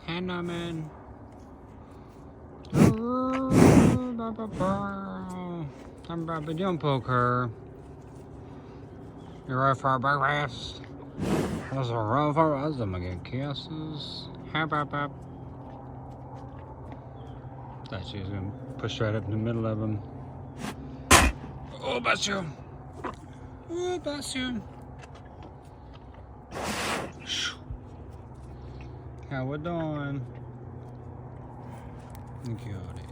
Hannah, man. I'm Bobby Jump Poker. You're right for our breakfast. That's a run for us. I'm gonna get kisses. Hap, hap, hap. Thought she was gonna push right up in the middle of them. Oh, bless you. Oh, bless you. How we doing? Cutie.